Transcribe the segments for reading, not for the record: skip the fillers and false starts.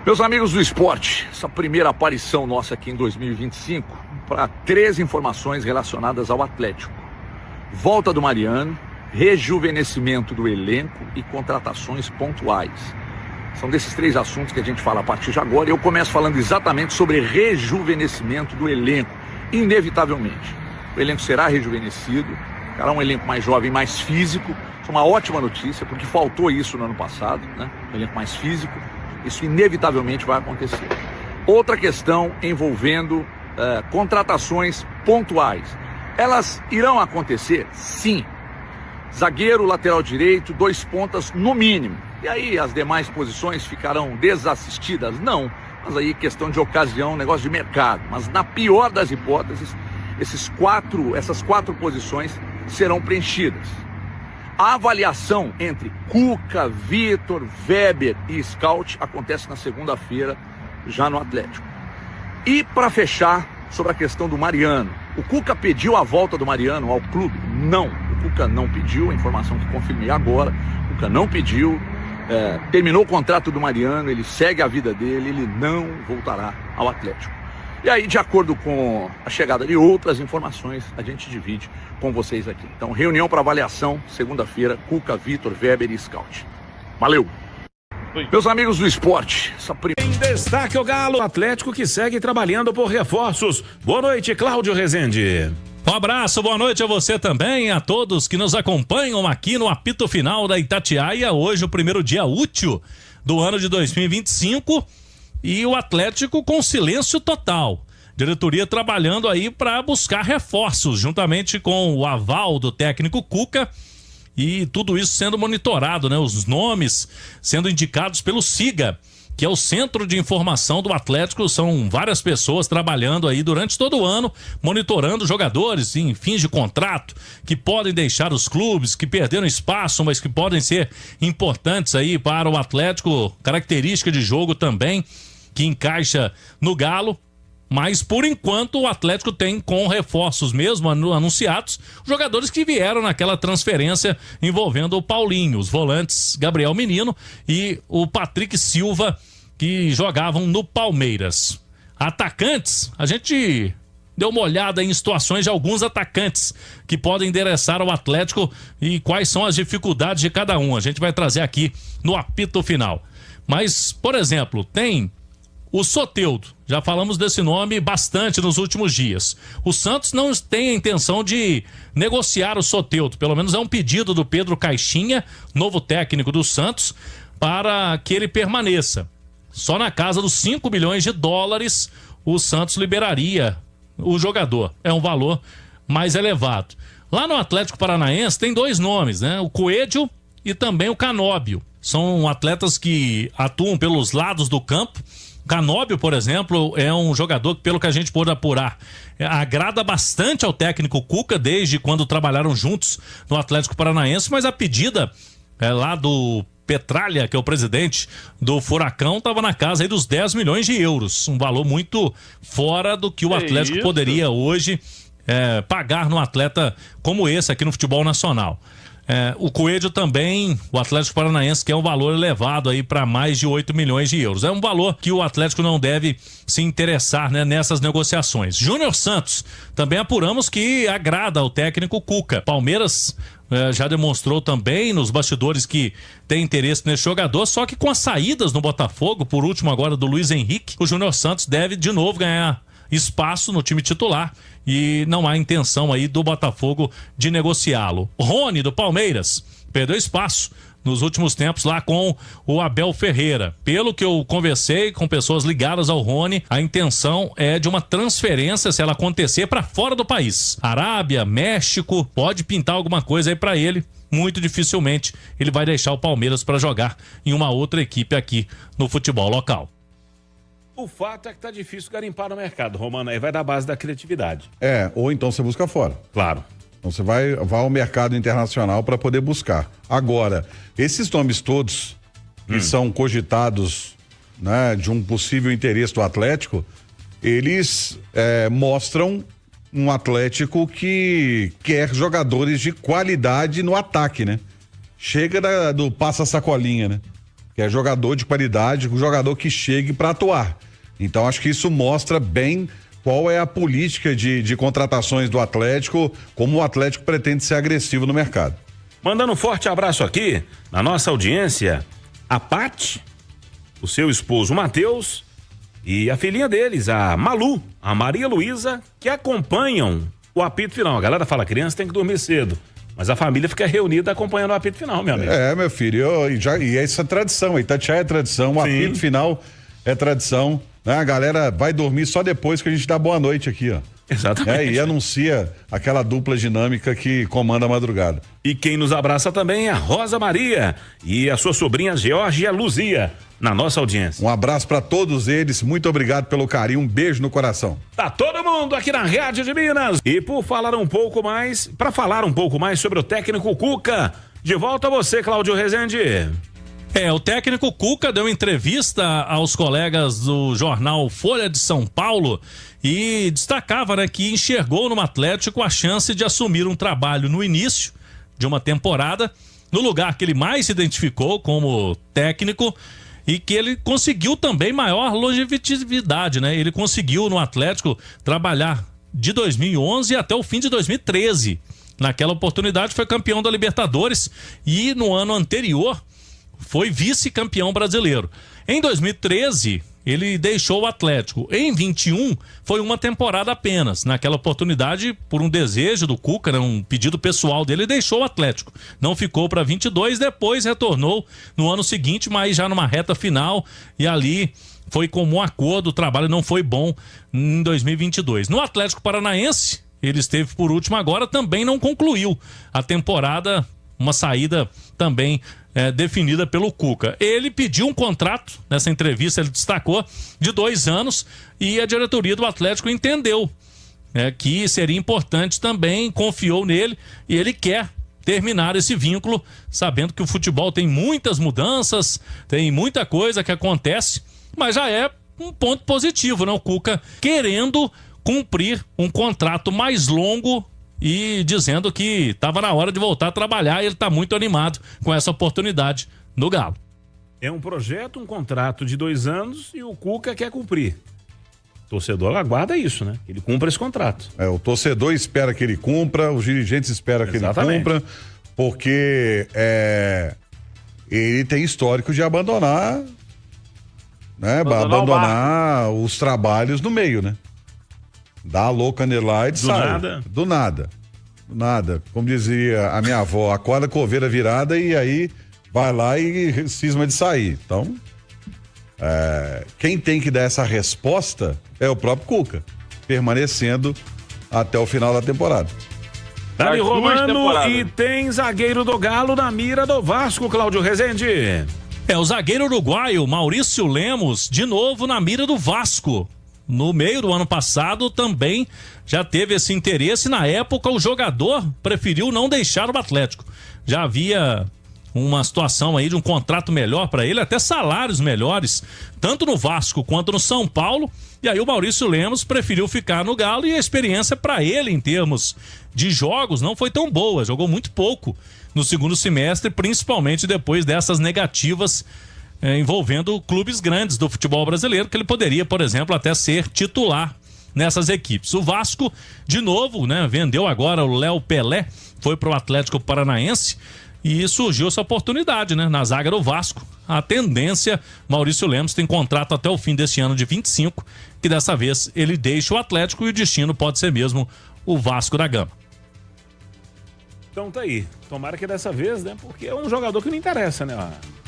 Meus amigos do esporte, essa primeira aparição nossa aqui em 2025 para 3 informações relacionadas ao Atlético. Volta do Mariano, rejuvenescimento do elenco e contratações pontuais. São desses 3 assuntos que a gente fala a partir de agora. Eu começo falando exatamente sobre rejuvenescimento do elenco, inevitavelmente. O elenco será rejuvenescido, será um elenco mais jovem, mais físico. Isso é uma ótima notícia, porque faltou isso no ano passado, né? Um elenco mais físico. Isso inevitavelmente vai acontecer. Outra questão envolvendo contratações pontuais. Elas irão acontecer? Sim. Zagueiro, lateral direito, 2 pontas no mínimo. E aí as demais posições ficarão desassistidas? Não. Mas aí questão de ocasião, negócio de mercado. Mas na pior das hipóteses, essas 4 posições serão preenchidas. A avaliação entre Cuca, Vitor, Weber e Scout acontece na segunda-feira, já no Atlético. E para fechar, sobre a questão do Mariano. O Cuca pediu a volta do Mariano ao clube? Não. O Cuca não pediu, a informação que confirmei agora. O Cuca não pediu. Terminou o contrato do Mariano, ele segue a vida dele, ele não voltará ao Atlético. E aí, de acordo com a chegada de outras informações, a gente divide com vocês aqui. Então, reunião para avaliação, segunda-feira, Cuca, Vitor, Weber e Scout. Valeu! Meus amigos do esporte, Em destaque o Galo Atlético que segue trabalhando por reforços. Boa noite, Cláudio Rezende. Um abraço, boa noite a você também, a todos que nos acompanham aqui no apito final da Itatiaia. Hoje o primeiro dia útil do ano de 2025 e o Atlético com silêncio total. Diretoria trabalhando aí para buscar reforços, juntamente com o aval do técnico Cuca. E tudo isso sendo monitorado, né? Os nomes sendo indicados pelo SIGA, que é o Centro de Informação do Atlético. São várias pessoas trabalhando aí durante todo o ano, monitorando jogadores em fins de contrato, que podem deixar os clubes, que perderam espaço, mas que podem ser importantes aí para o Atlético. Característica de jogo também, que encaixa no Galo. Mas, por enquanto, o Atlético tem com reforços mesmo anunciados, jogadores que vieram naquela transferência envolvendo o Paulinho, os volantes Gabriel Menino e o Patrick Silva, que jogavam no Palmeiras. Atacantes, a gente deu uma olhada em situações de alguns atacantes que podem endereçar ao Atlético e quais são as dificuldades de cada um. A gente vai trazer aqui no apito final. Mas, por exemplo, tem o Soteldo, já falamos desse nome bastante nos últimos dias. O Santos não tem a intenção de negociar o Soteldo, pelo menos é um pedido do Pedro Caixinha, novo técnico do Santos, para que ele permaneça. Só na casa dos 5 milhões de dólares o Santos liberaria o jogador. É um valor mais elevado. Lá no Atlético Paranaense tem 2 nomes, né? O Coelho e também o Canóbio. São atletas que atuam pelos lados do campo. Canóbio, por exemplo, é um jogador que, pelo que a gente pôde apurar, agrada bastante ao técnico Cuca desde quando trabalharam juntos no Atlético Paranaense, mas a pedida lá do Petralha, que é o presidente do Furacão, estava na casa aí dos 10 milhões de euros, um valor muito fora do que o Atlético poderia hoje pagar num atleta como esse aqui no futebol nacional. O Coelho também, o Atlético Paranaense, que é um valor elevado aí para mais de 8 milhões de euros. É um valor que o Atlético não deve se interessar, né, nessas negociações. Júnior Santos, também apuramos que agrada ao técnico Cuca. Palmeiras já demonstrou também nos bastidores que tem interesse nesse jogador, só que com as saídas no Botafogo, por último agora do Luiz Henrique, o Júnior Santos deve de novo ganhar espaço no time titular e não há intenção aí do Botafogo de negociá-lo. Rony, do Palmeiras, perdeu espaço nos últimos tempos lá com o Abel Ferreira. Pelo que eu conversei com pessoas ligadas ao Rony, a intenção é de uma transferência, se ela acontecer, para fora do país. Arábia, México, pode pintar alguma coisa aí para ele. Muito dificilmente ele vai deixar o Palmeiras para jogar em uma outra equipe aqui no futebol local. O fato é que tá difícil garimpar no mercado, Romano, aí vai da base da criatividade. Ou então você busca fora. Claro. Então você vai ao mercado internacional para poder buscar. Agora, esses nomes todos que são cogitados, né, de um possível interesse do Atlético, eles mostram um Atlético que quer jogadores de qualidade no ataque, né? Chega do passa-sacolinha, né? que é jogador de qualidade, um jogador que chegue para atuar. Então acho que isso mostra bem qual é a política de contratações do Atlético, como o Atlético pretende ser agressivo no mercado. Mandando um forte abraço aqui na nossa audiência, a Paty, o seu esposo Matheus e a filhinha deles, a Malu, a Maria Luísa, que acompanham o apito final. A galera fala, criança tem que dormir cedo, mas a família fica reunida acompanhando o apito final, meu amigo. Meu filho, e essa é tradição, Itatiaia é tradição, o apito final é tradição, né? A galera vai dormir só depois que a gente dá boa noite aqui, ó. Exatamente. E anuncia aquela dupla dinâmica que comanda a madrugada. E quem nos abraça também é a Rosa Maria e a sua sobrinha Georgia Luzia, na nossa audiência. Um abraço para todos eles, muito obrigado pelo carinho, um beijo no coração. Tá todo mundo aqui na Rádio de Minas. E para falar um pouco mais sobre o técnico Cuca, de volta a você, Cláudio Rezende. O técnico Cuca deu entrevista aos colegas do jornal Folha de São Paulo e destacava, né, que enxergou no Atlético a chance de assumir um trabalho no início de uma temporada, no lugar que ele mais se identificou como técnico e que ele conseguiu também maior longevidade, né? Ele conseguiu no Atlético trabalhar de 2011 até o fim de 2013. Naquela oportunidade foi campeão da Libertadores e no ano anterior foi vice-campeão brasileiro. Em 2013, ele deixou o Atlético. Em 21, foi uma temporada apenas. Naquela oportunidade, por um desejo do Cuca, né, um pedido pessoal dele, deixou o Atlético. Não ficou para 22, depois retornou no ano seguinte, mas já numa reta final. E ali foi comum acordo, o trabalho não foi bom em 2022. No Atlético Paranaense, ele esteve por último agora, também não concluiu a temporada, uma saída também definida pelo Cuca. Ele pediu um contrato, nessa entrevista ele destacou, de 2 anos e a diretoria do Atlético entendeu que seria importante também, confiou nele e ele quer terminar esse vínculo, sabendo que o futebol tem muitas mudanças, tem muita coisa que acontece, mas já é um ponto positivo, né? O Cuca querendo cumprir um contrato mais longo e dizendo que estava na hora de voltar a trabalhar e ele está muito animado com essa oportunidade no Galo. É um projeto, um contrato de 2 anos e o Cuca quer cumprir. O torcedor aguarda isso, né? Ele cumpra esse contrato. O torcedor espera que ele cumpra, os dirigentes esperam que ele cumpra, porque ele tem histórico de abandonar, né? Abandonar os trabalhos no meio, né? Dá a louca nele lá e sai. Do nada. Como dizia a minha avó, acorda coveira virada e aí vai lá e cisma de sair. Então, quem tem que dar essa resposta é o próprio Cuca, permanecendo até o final da temporada. Dali Romano e tem zagueiro do Galo na mira do Vasco, Cláudio Rezende. O zagueiro uruguaio Maurício Lemos, de novo na mira do Vasco. No meio do ano passado também já teve esse interesse. Na época o jogador preferiu não deixar o Atlético. Já havia uma situação aí de um contrato melhor para ele, até salários melhores, tanto no Vasco quanto no São Paulo. E aí o Maurício Lemos preferiu ficar no Galo e a experiência para ele em termos de jogos não foi tão boa. Jogou muito pouco no segundo semestre, principalmente depois dessas negativas envolvendo clubes grandes do futebol brasileiro, que ele poderia, por exemplo, até ser titular nessas equipes. O Vasco, de novo, né, vendeu agora o Léo Pelé, foi pro Atlético Paranaense e surgiu essa oportunidade, né, na zaga do Vasco. A tendência, Maurício Lemos tem contrato até o fim desse ano de 25, que dessa vez ele deixa o Atlético e o destino pode ser mesmo o Vasco da Gama. Então tá aí, tomara que dessa vez, né, porque é um jogador que não interessa, né,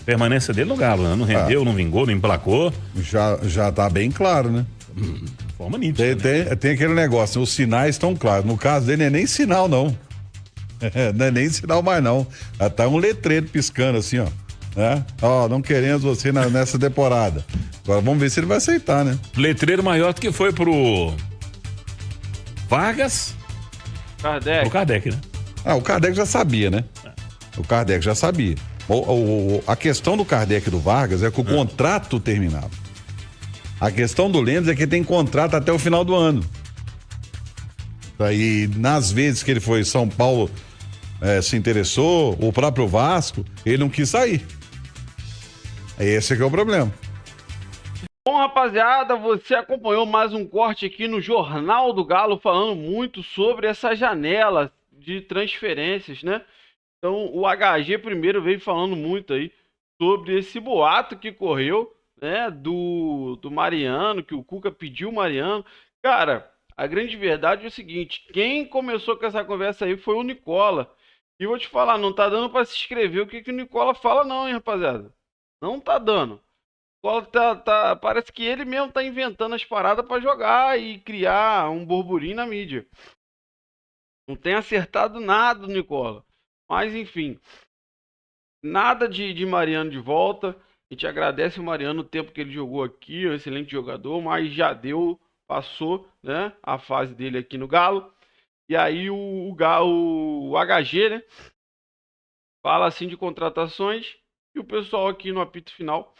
permanência dele no Galo, né? Não rendeu, não vingou, não emplacou. Já tá bem claro, né? Forma nítida. Tem aquele negócio, os sinais estão claros. No caso dele não é nem sinal, não. Não é nem sinal mais, não. Tá um letreiro piscando assim, ó. Né? Não queremos você nessa temporada. Agora vamos ver se ele vai aceitar, né? Letreiro maior do que foi pro Vargas. Kardec. Pro Kardec, né? O Kardec já sabia, né? O Kardec já sabia. A questão do Kardec e do Vargas é que o contrato terminava. A questão do Lemos é que ele tem contrato até o final do ano. E nas vezes que ele foi São Paulo, se interessou, o próprio Vasco, ele não quis sair. Esse que é o problema. Bom, rapaziada, você acompanhou mais um corte aqui no Jornal do Galo, falando muito sobre essa janela de transferências, né? Então, o HG primeiro veio falando muito aí sobre esse boato que correu, né, do Mariano, que o Cuca pediu o Mariano. Cara, a grande verdade é o seguinte, quem começou com essa conversa aí foi o Nicola. E vou te falar, não tá dando pra se escrever o que o Nicola fala não, hein, rapaziada? Não tá dando. O Nicola parece que ele mesmo tá inventando as paradas pra jogar e criar um burburinho na mídia. Não tem acertado nada, Nicola. Mas, enfim, nada de Mariano de volta. A gente agradece o Mariano o tempo que ele jogou aqui, é um excelente jogador, mas já deu, passou, né, a fase dele aqui no Galo. E aí o HG, né, fala assim de contratações e o pessoal aqui no apito final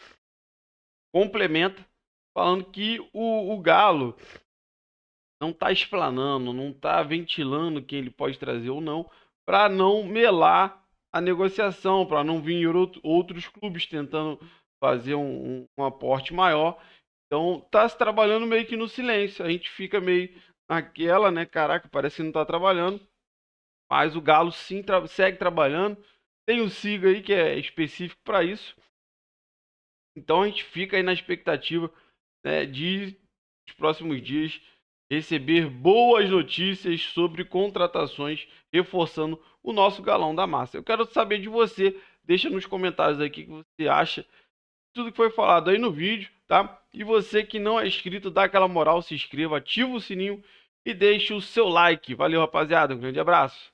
complementa, falando que o Galo não está explanando, não está ventilando quem ele pode trazer ou não, para não melar a negociação, para não vir outros clubes tentando fazer um aporte maior. Então tá se trabalhando meio que no silêncio, a gente fica meio naquela, né, caraca, parece que não tá trabalhando, mas o Galo sim segue trabalhando, tem o Siga aí que é específico para isso, então a gente fica aí na expectativa, né, de nos próximos dias receber boas notícias sobre contratações, reforçando o nosso Galão da Massa. Eu quero saber de você, deixa nos comentários aí o que você acha de tudo que foi falado aí no vídeo, tá? E você que não é inscrito, dá aquela moral, se inscreva, ativa o sininho e deixe o seu like. Valeu, rapaziada, um grande abraço.